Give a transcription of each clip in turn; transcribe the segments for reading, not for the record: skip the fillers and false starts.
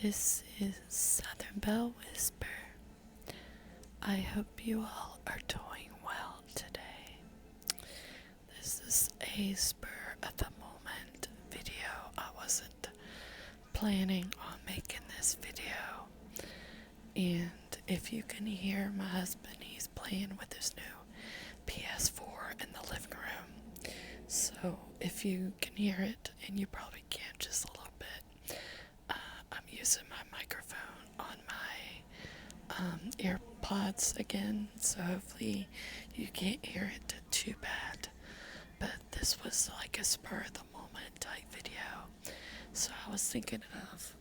This is Southern Belle Whisper. I hope you all are doing well today. This is a spur of the moment video. I wasn't planning on making this video. And if you can hear my husband, he's playing with his new PS4 in the living room. So if you can hear it, and you probably can just a little bit, I'm using my microphone on my AirPods again, so hopefully you can't hear it too bad. But this was like a spur of the moment type video, so I was thinking of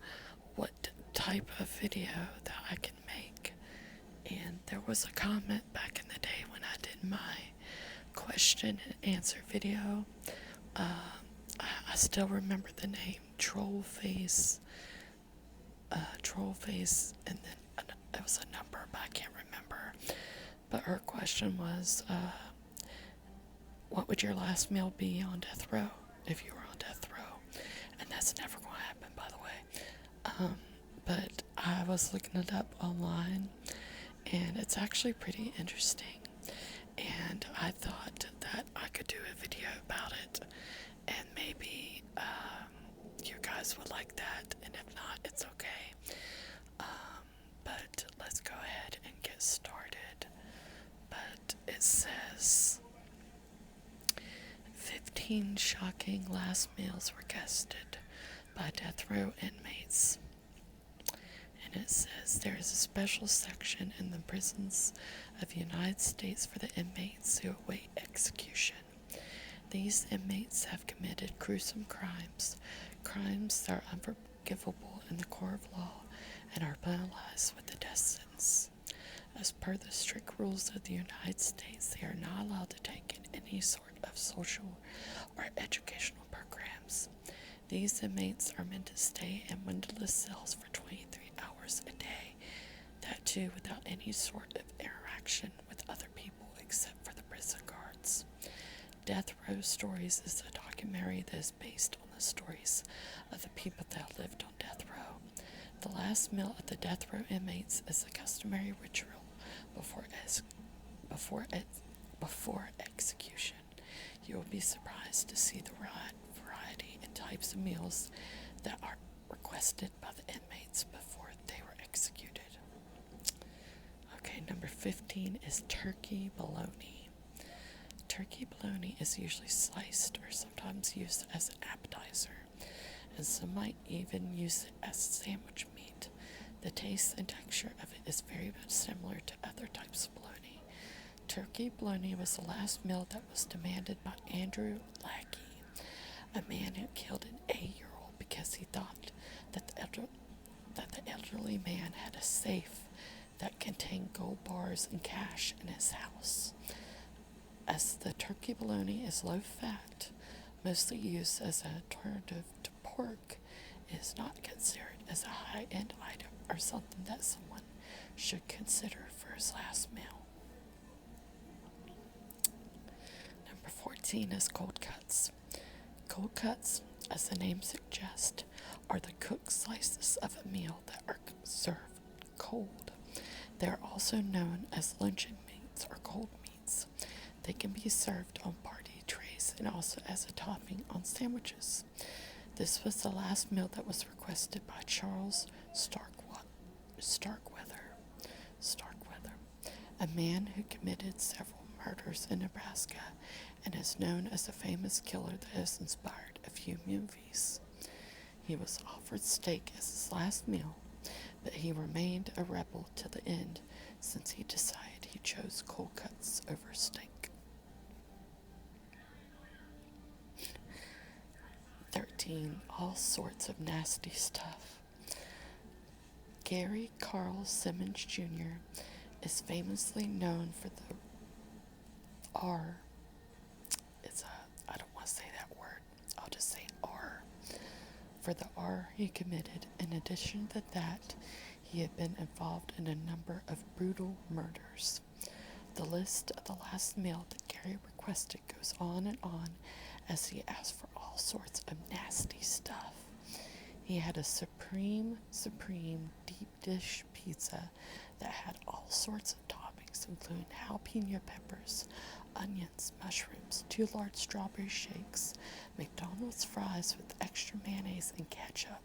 what type of video that I can make. And there was a comment back in the day when I did my question and answer video. I still remember the name Trollface, and then it was a number, but I can't remember. But her question was, what would your last meal be on death row if you were on death row? And that's never going to happen, by the way. But I was looking it up online, and it's actually pretty interesting. And I thought that I could do a video about it, and maybe you guys would like that, and if not, it's okay. But let's go ahead and get started. But it says 15 shocking last meals requested by death row inmates. And it says there is a special section in the prisons of the United States for the inmates who await execution. These inmates have committed gruesome crimes that are unforgivable in the court of law and are penalized with the death sentence. As per the strict rules of the United States, they are not allowed to take in any sort of social or educational programs. These inmates are meant to stay in windowless cells for 23 hours a day, that too without any sort of interaction with other people except for the prison guards. Death Row Stories is a documentary that is based on the stories of the people that lived on death row. The last meal of the death row inmates is a customary ritual before execution. You will be surprised to see the variety and types of meals that are requested by the inmates before they were executed. Okay, number 15 is turkey bologna. Turkey bologna is usually sliced or sometimes used as an appetizer, and some might even use it as sandwich meat. The taste and texture of it is very much similar to other types of bologna. Turkey bologna was the last meal that was demanded by Andrew Lackey, a man who killed an 8-year-old because he thought that the elderly man had a safe that contained gold bars and cash in his house. As the turkey bologna is low fat, mostly used as an alternative to pork, it is not considered as a high-end item or something that someone should consider for his last meal. Number 14 is cold cuts. Cold cuts, as the name suggests, are the cooked slices of a meal that are served cold. They are also known as luncheon meats or cold meats. They can be served on party trays and also as a topping on sandwiches. This was the last meal that was requested by Charles Starkweather, a man who committed several murders in Nebraska and is known as the famous killer that has inspired a few movies. He was offered steak as his last meal, but he remained a rebel to the end since he decided he chose cold cuts over steak. 13. All sorts of nasty stuff. Gary Carl Simmons Jr. is famously known for the I don't want to say that word, I'll just say R. For the R he committed. In addition to that, he had been involved in a number of brutal murders. The list of the last meal that Gary requested goes on and on as he asked for all sorts of nasty stuff. He had a supreme deep dish pizza that had all sorts of toppings, including jalapeno peppers, onions, mushrooms, 2 large strawberry shakes, McDonald's fries with extra mayonnaise and ketchup.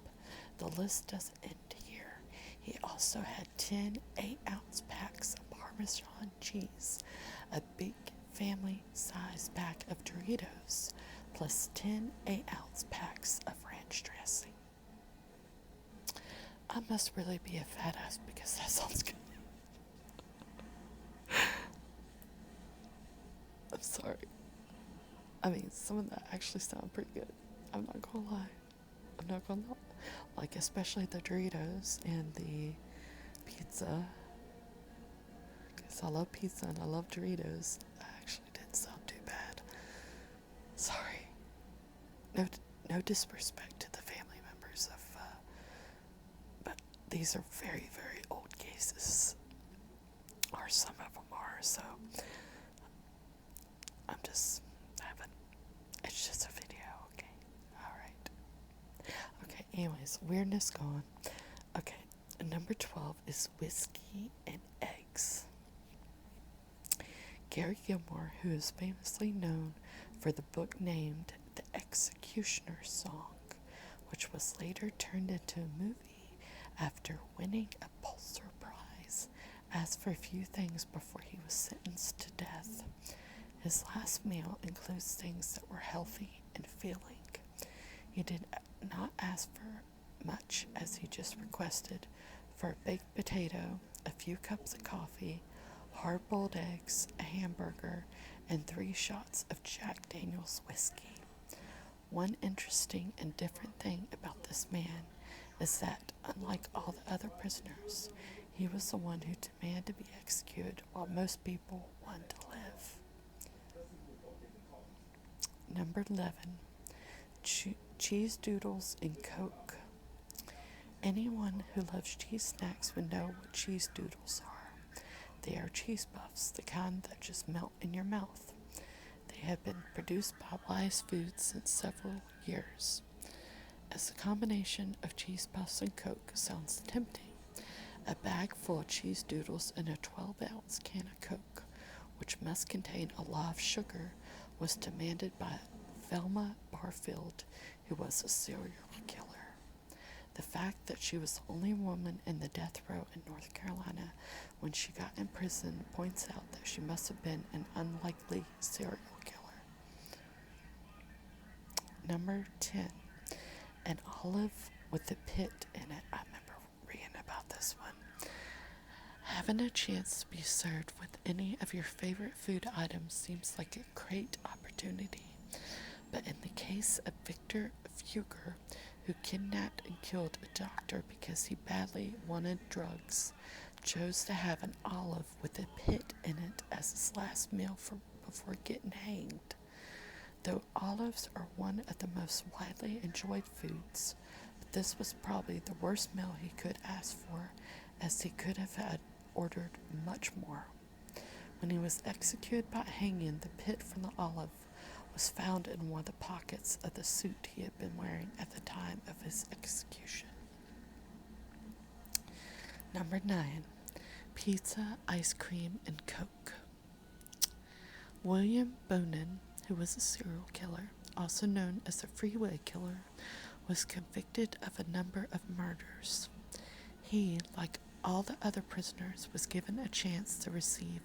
The list doesn't end here. He also had 10 8-ounce packs of Parmesan cheese, a big family-sized pack of Doritos, plus 10 8-ounce packs of ranch dressing. I must really be a fat ass because that sounds good. I'm sorry. I mean, some of that actually sound pretty good. I'm not gonna lie. I'm not gonna lie. Like, especially the Doritos and the pizza. Because I love pizza and I love Doritos. That actually didn't sound too bad. Sorry. No disrespect to the family members of, but these are very, very old cases. Or some of them are, so I'm just having, it's just a video, okay? Alright. Okay, anyways, weirdness gone. Okay, number 12 is whiskey and eggs. Gary Gilmore, who is famously known for the book named The Executioner's Song, which was later turned into a movie after winning a Pulitzer Prize, asked for a few things before he was sentenced to death. His last meal includes things that were healthy and filling. He did not ask for much, as he just requested for a baked potato, a few cups of coffee, hard-boiled eggs, a hamburger, and 3 shots of Jack Daniel's whiskey. One interesting and different thing about this man is that, unlike all the other prisoners, he was the one who demanded to be executed while most people wanted to live. Number 11. Cheese doodles and Coke. Anyone who loves cheese snacks would know what cheese doodles are. They are cheese puffs, the kind that just melt in your mouth. They have been produced by Wise Foods since several years. As a combination of cheese puffs and Coke sounds tempting, a bag full of cheese doodles and a 12-ounce can of Coke, which must contain a lot of sugar, was demanded by Velma Barfield, who was a serial killer. The fact that she was the only woman in the death row in North Carolina when she got in prison points out that she must have been an unlikely serial killer. Number 10. An olive with a pit in it. I remember reading about this one. Having a chance to be served with any of your favorite food items seems like a great opportunity. But in the case of Victor Fugger, who kidnapped and killed a doctor because he badly wanted drugs, chose to have an olive with a pit in it as his last meal before getting hanged. Though olives are one of the most widely enjoyed foods, this was probably the worst meal he could ask for, as he could have had ordered much more. When he was executed by hanging, the pit from the olive was found in one of the pockets of the suit he had been wearing at the time of his execution. Number 9. Pizza, ice cream, and Coke. William Bonin, who was a serial killer, also known as the Freeway Killer, was convicted of a number of murders. He, like all the other prisoners, was given a chance to receive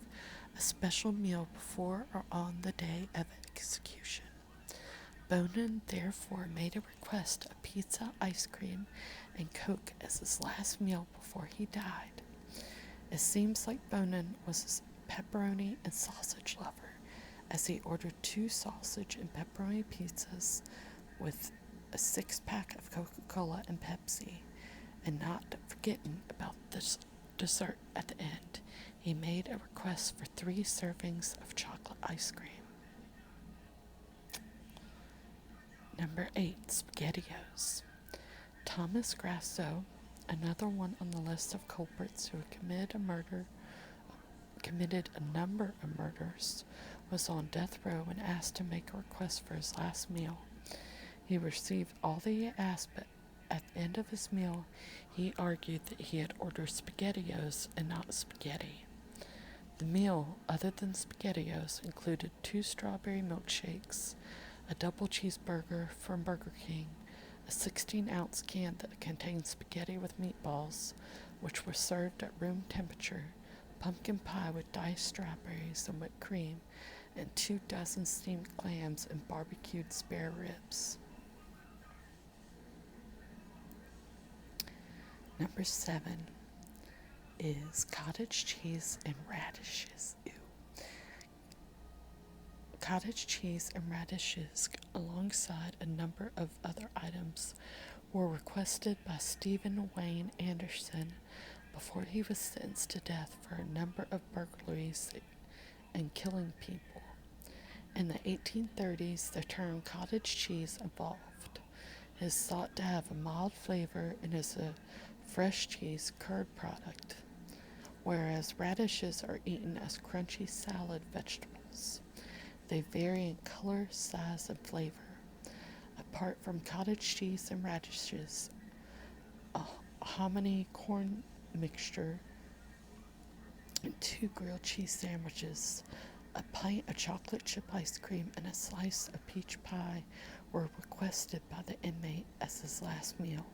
a special meal before or on the day of execution. Bonin therefore made a request of pizza, ice cream, and Coke as his last meal before he died. It seems like Bonin was a pepperoni and sausage lover, as he ordered 2 sausage and pepperoni pizzas with a 6-pack of Coca-Cola and Pepsi, and not forgetting about this dessert at the end. He made a request for 3 servings of chocolate ice cream. Number 8. Spaghettios. Thomas Grasso, another one on the list of culprits who committed a number of murders, was on death row and asked to make a request for his last meal. He received all that he asked, but At the end of his meal, he argued that he had ordered Spaghettios and not spaghetti. The meal, other than Spaghettios, included 2 strawberry milkshakes, a double cheeseburger from Burger King, a 16-ounce can that contained spaghetti with meatballs, which were served at room temperature, pumpkin pie with diced strawberries and whipped cream, and 24 steamed clams and barbecued spare ribs. Number 7 is cottage cheese and radishes. Ew. Cottage cheese and radishes, alongside a number of other items, were requested by Stephen Wayne Anderson before he was sentenced to death for a number of burglaries and killing people. In the 1830s, the term cottage cheese evolved. It is thought to have a mild flavor and is a fresh cheese curd product, whereas radishes are eaten as crunchy salad vegetables. They vary in color, size, and flavor. Apart from cottage cheese and radishes, a hominy corn mixture, and 2 grilled cheese sandwiches, a pint of chocolate chip ice cream, and a slice of peach pie were requested by the inmate as his last meal.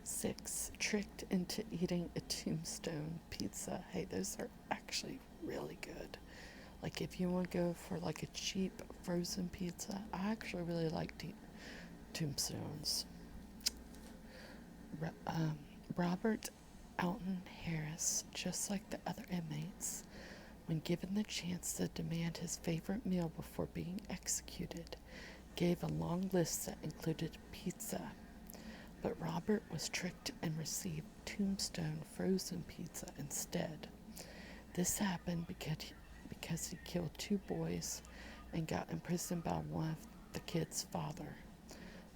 6. Tricked into eating a Tombstone Pizza. Hey, those are actually really good. Like, if you want to go for like a cheap frozen pizza, I actually really like Tombstones. Robert Alton Harris, just like the other inmates, when given the chance to demand his favorite meal before being executed, gave a long list that included pizza. But Robert was tricked and received Tombstone frozen pizza instead. This happened because he killed 2 boys and got imprisoned by one of the kids' father.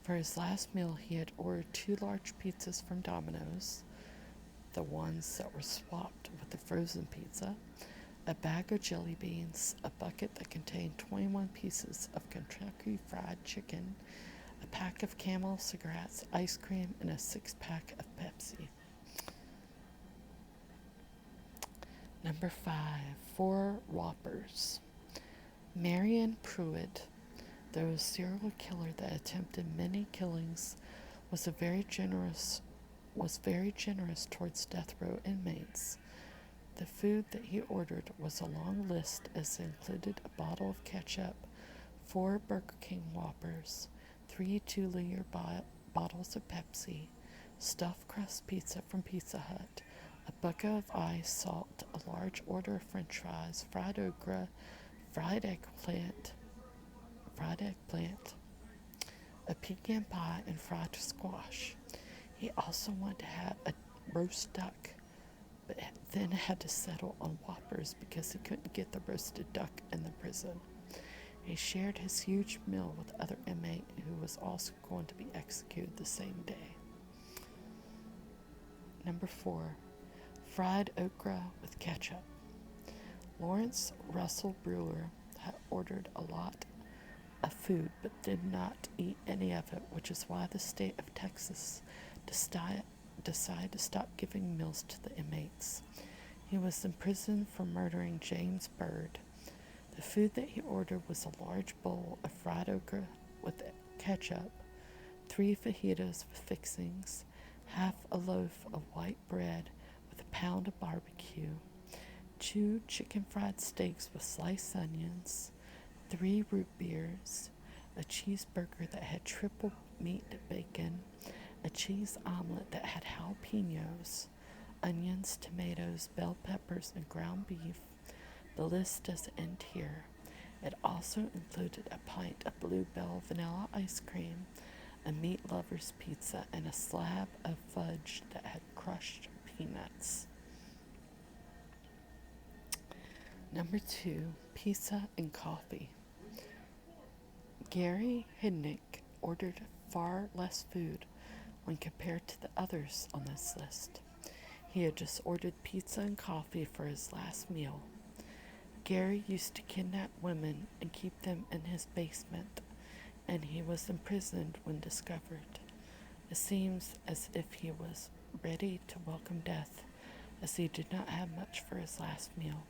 For his last meal, he had ordered 2 large pizzas from Domino's, the ones that were swapped with the frozen pizza, a bag of jelly beans, a bucket that contained 21 pieces of Kentucky Fried Chicken, a pack of Camel cigarettes, ice cream, and a 6-pack of Pepsi. Number 5, 4 Whoppers. Marion Pruitt, the serial killer that attempted many killings, was very generous towards death row inmates. The food that he ordered was a long list, as it included a bottle of ketchup, 4 Burger King Whoppers, 3 2-liter bottles of Pepsi, stuffed crust pizza from Pizza Hut, a bucket of ice, salt, a large order of french fries, fried okra, fried eggplant, a pecan pie, and fried squash. He also wanted to have a roast duck, but then had to settle on Whoppers because he couldn't get the roasted duck in the prison. He shared his huge meal with other inmate who was also going to be executed the same day. Number 4, fried okra with ketchup. Lawrence Russell Brewer had ordered a lot of food but did not eat any of it, which is why the state of Texas decided to stop giving meals to the inmates. He was imprisoned for murdering James Byrd. The food that he ordered was a large bowl of fried okra with ketchup, 3 fajitas with fixings, half a loaf of white bread with a pound of barbecue, 2 chicken fried steaks with sliced onions, 3 root beers, a cheeseburger that had triple meat bacon, a cheese omelet that had jalapenos, onions, tomatoes, bell peppers, and ground beef. The list doesn't end here. It also included a pint of Bluebell vanilla ice cream, a meat lover's pizza, and a slab of fudge that had crushed peanuts. Number 2, pizza and coffee. Gary Hidnick ordered far less food when compared to the others on this list. He had just ordered pizza and coffee for his last meal. Gary used to kidnap women and keep them in his basement. and he was imprisoned when discovered. It seems as if he was ready to welcome death, as he did not have much for his last meal.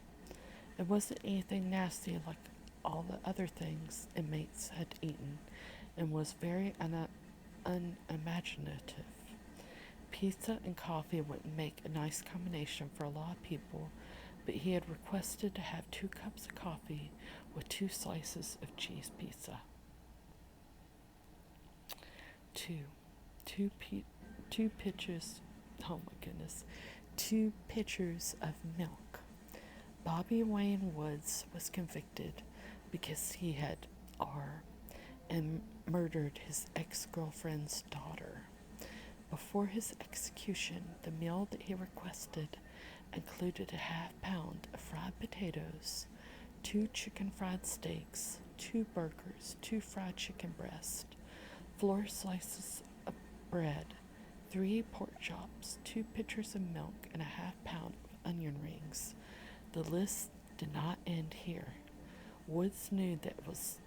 It wasn't anything nasty like all the other things inmates had eaten, and was very unimaginative. Pizza and coffee wouldn't make a nice combination for a lot of people, but he had requested to have 2 cups of coffee with 2 slices of cheese pizza. Two pitchers, oh my goodness, 2 pitchers of milk. Bobby Wayne Woods was convicted because he had and murdered his ex-girlfriend's daughter. Before his execution, the meal that he requested included a half-pound of fried potatoes, 2 chicken fried steaks, 2 burgers, 2 fried chicken breasts, 4 slices of bread, 3 pork chops, 2 pitchers of milk, and a half-pound of onion rings. The list did not end here. Woods knew that it was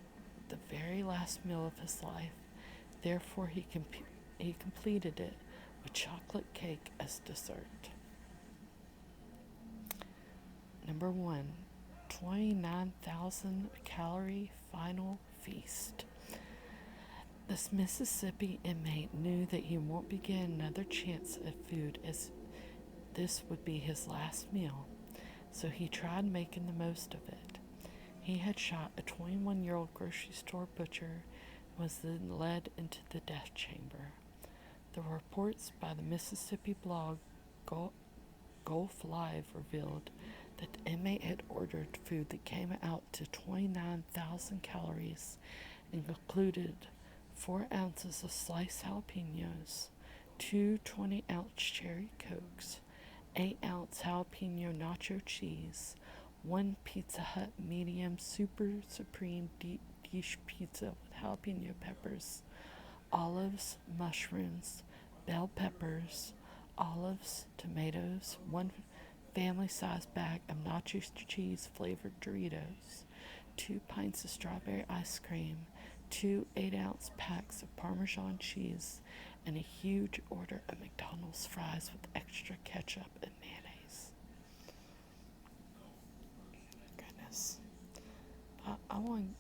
the very last meal of his life, therefore he completed it with chocolate cake as dessert. Number 1, 29,000 calorie final feast. This Mississippi inmate knew that he won't be getting another chance at food, as this would be his last meal, so he tried making the most of it. He had shot a 21-year-old grocery store butcher and was then led into the death chamber. The reports by the Mississippi blog Gulf Live revealed that the inmate had ordered food that came out to 29,000 calories and included 4 ounces of sliced jalapenos, 2 20-ounce cherry cokes, 8-ounce jalapeno nacho cheese, 1 Pizza Hut medium super supreme deep dish pizza with jalapeno peppers, olives, mushrooms, bell peppers, olives, tomatoes, 1 family-sized bag of nacho cheese flavored Doritos, 2 pints of strawberry ice cream, 2 8-ounce packs of Parmesan cheese, and a huge order of McDonald's fries with extra ketchup and mayonnaise. Goodness. I want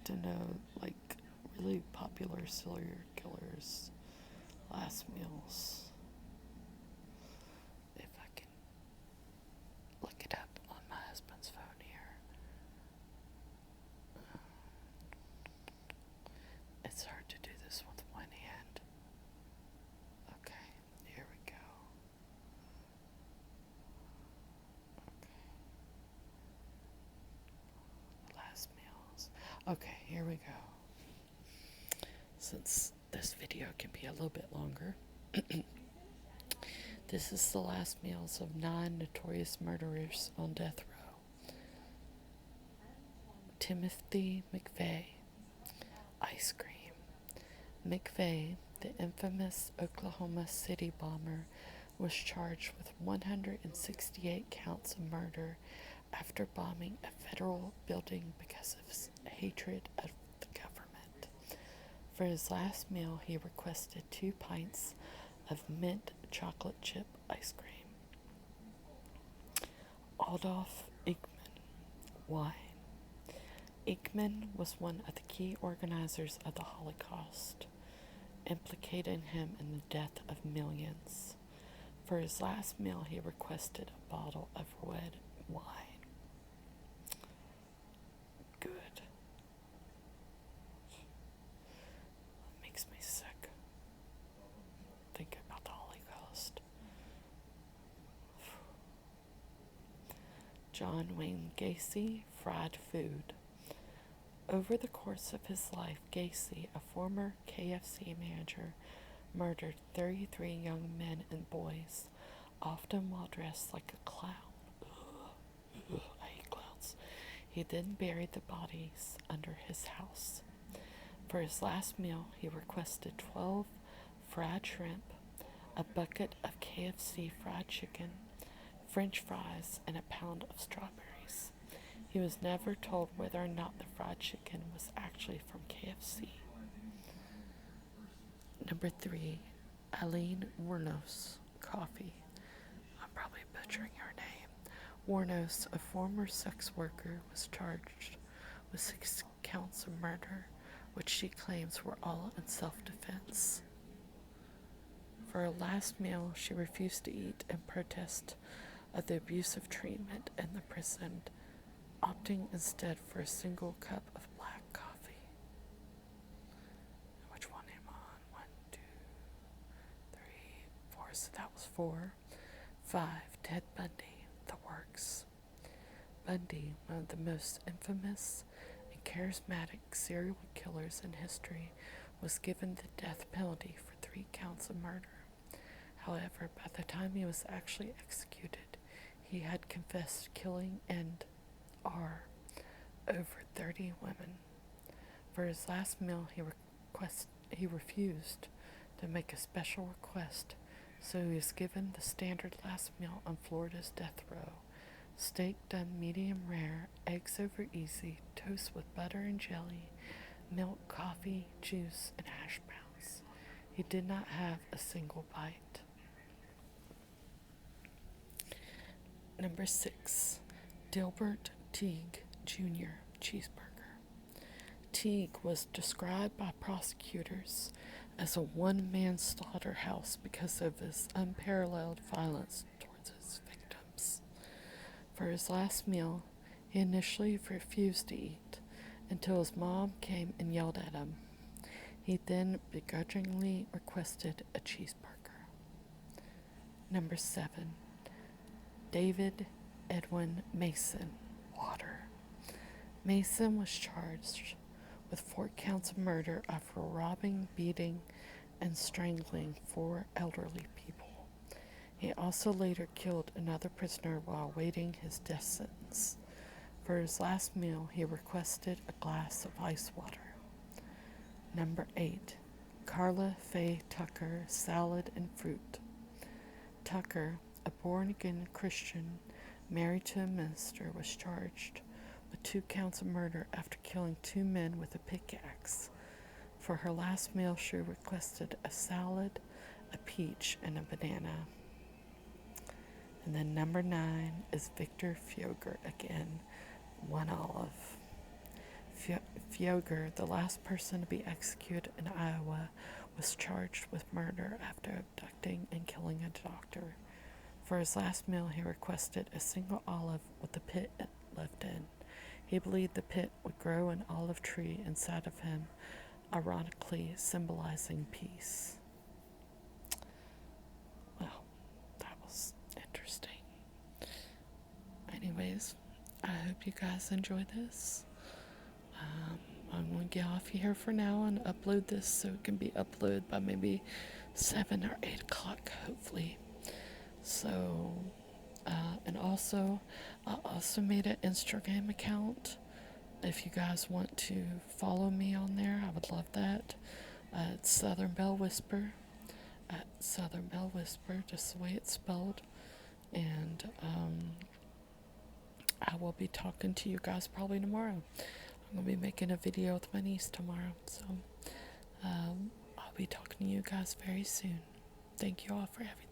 to know, like, really popular serial killers' last meals. If I can look it up on my husband's phone here. It's hard to do this with one hand. Okay, here we go. Okay. Last meals. Okay, here we go. Since this video can be a little bit longer, this is the last meals of 9 notorious murderers on death row. Timothy McVeigh. Ice cream. McVeigh, the infamous Oklahoma City bomber, was charged with 168 counts of murder after bombing a federal building because of his hatred of the government. For his last meal, he requested 2 pints of mint chocolate chip ice cream. Adolf Eichmann. Why? Eichmann was one of the key organizers of the Holocaust, implicating him in the death of millions. For his last meal, he requested a bottle of red wine. Good. It makes me sick thinking about the Holocaust. John Wayne Gacy, fried food. Over the course of his life, Gacy, a former KFC manager, murdered 33 young men and boys, often while dressed like a clown. Ugh, I hate clowns. He then buried the bodies under his house. For his last meal, he requested 12 fried shrimp, a bucket of KFC fried chicken, French fries, and a pound of strawberries. He was never told whether or not the fried chicken was actually from KFC. Number 3, Eileen Warnos, coffee. I'm probably butchering her name. Warnos, a former sex worker, was charged with 6 counts of murder, which she claims were all in self-defense. For her last meal, she refused to eat in protest of the abusive treatment in the prison, opting instead for a single cup of black coffee. Which one am I on? 1, 2, 3, 4. So that was 4. 5. Ted Bundy, the works. Bundy, one of the most infamous and charismatic serial killers in history, was given the death penalty for 3 counts of murder. However, by the time he was actually executed, he had confessed killing over 30 women. For his last meal, he refused to make a special request, so he was given the standard last meal on Florida's death row: steak done medium rare, eggs over easy, toast with butter and jelly, milk, coffee, juice, and hash browns. He did not have a single bite. Number 6, Delbert Teague Jr. cheeseburger. Teague was described by prosecutors as a one-man slaughterhouse because of his unparalleled violence towards his victims. For his last meal, he initially refused to eat until his mom came and yelled at him. He then begrudgingly requested a cheeseburger. Number 7, David Edwin Mason, water. Mason was charged with 4 counts of murder after robbing, beating, and strangling 4 elderly people. He also later killed another prisoner while awaiting his death sentence. For his last meal, he requested a glass of ice water. Number 8, Carla Faye Tucker, salad and fruit. Tucker, a born-again Christian married to a minister, was charged with 2 counts of murder after killing 2 men with a pickaxe. For her last meal, she requested a salad, a peach, and a banana. And then number 9 is Victor Fioger again, 1 olive. Fioger, the last person to be executed in Iowa, was charged with murder after abducting and killing a doctor. For his last meal, he requested a single olive with the pit left in. He believed the pit would grow an olive tree inside of him, ironically symbolizing peace. Well, that was interesting. Anyways, I hope you guys enjoyed this. I'm going to get off here for now and upload this so it can be uploaded by maybe 7 or 8 o'clock, hopefully. So, and also, I also made an Instagram account. If you guys want to follow me on there, I would love that. It's Southern Belle Whisper, at Southern Belle Whisper, just the way it's spelled. And I will be talking to you guys probably tomorrow. I'm going to be making a video with my niece tomorrow. So I'll be talking to you guys very soon. Thank you all for everything.